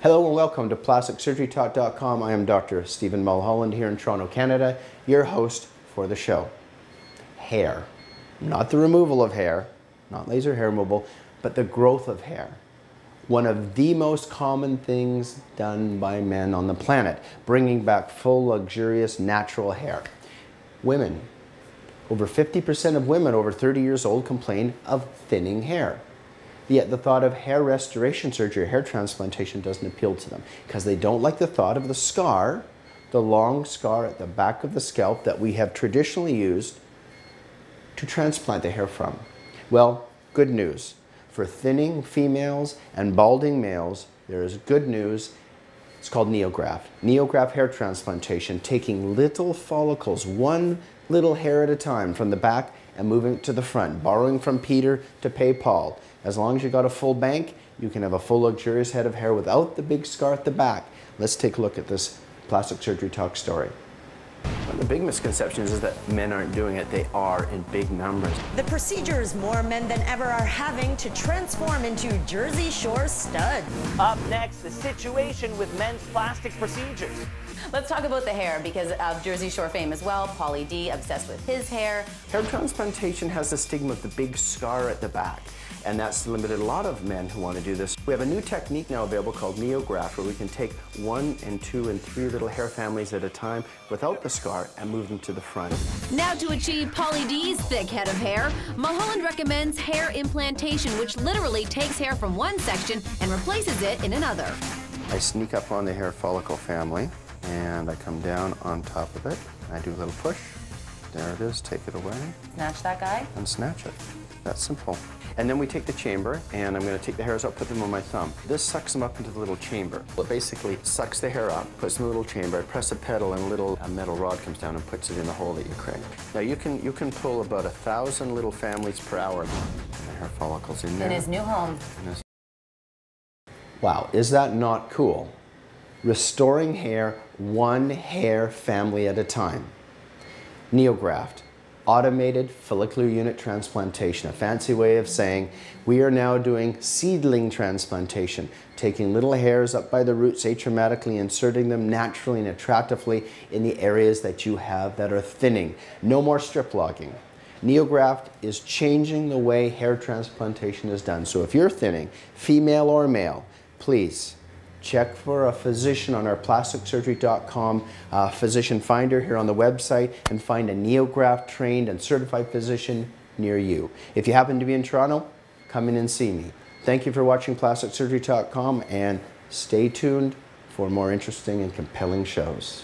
Hello and welcome to PlasticSurgeryTalk.com. I am Dr. Stephen Mulholland here in Toronto, Canada, your host for the show. Hair. Not the removal of hair, not laser hair removal, but the growth of hair. One of the most common things done by men on the planet, bringing back full, luxurious, natural hair. Women. Over 50% of women over 30 years old complain of thinning hair. Yet the thought of hair restoration surgery or hair transplantation doesn't appeal to them because they don't like the thought of the scar, the long scar at the back of the scalp that we have traditionally used to transplant the hair from. Well, good news. For thinning females and balding males, there is good news. It's called NeoGraft. NeoGraft hair transplantation, taking little follicles, one little hair at a time from the back and moving it to the front, borrowing from Peter to pay Paul. As long as you got a full bank, you can have a full luxurious head of hair without the big scar at the back. Let's take a look at this Plastic Surgery Talk story. One of the big misconceptions is that men aren't doing it. They are in big numbers. The procedures more men than ever are having to transform into Jersey Shore studs. Up next, the situation with men's plastic procedures. Let's talk about the hair because of Jersey Shore fame as well. Pauly D, obsessed with his hair. Hair transplantation has the stigma of the big scar at the back, and that's limited a lot of men who want to do this. We have a new technique now available called NeoGraft, where we can take 1 and 2 and 3 little hair families at a time without the scar and move them to the front. Now to achieve Pauly D's thick head of hair, Mulholland recommends hair implantation, which literally takes hair from one section and replaces it in another. I sneak up on the hair follicle family, and I come down on top of it. I do a little push. There it is, take it away. Snatch that guy. And snatch it. That's simple. And then we take the chamber, and I'm going to take the hairs out, put them on my thumb. This sucks them up into the little chamber. It basically sucks the hair up, puts them in the little chamber. I press a pedal, and a metal rod comes down and puts it in the hole that you create. Now you can pull about 1,000 little families per hour. The hair follicles in there. In his new home. Wow, is that not cool? Restoring hair, one hair family at a time. NeoGraft, automated follicular unit transplantation, a fancy way of saying we are now doing seedling transplantation, taking little hairs up by the roots, atraumatically inserting them naturally and attractively in the areas that you have that are thinning. No more strip logging. NeoGraft is changing the way hair transplantation is done. So if you're thinning, female or male, please check for a physician on our PlasticSurgery.com physician finder here on the website and find a NeoGraft trained and certified physician near you. If you happen to be in Toronto, come in and see me. Thank you for watching PlasticSurgery.com and stay tuned for more interesting and compelling shows.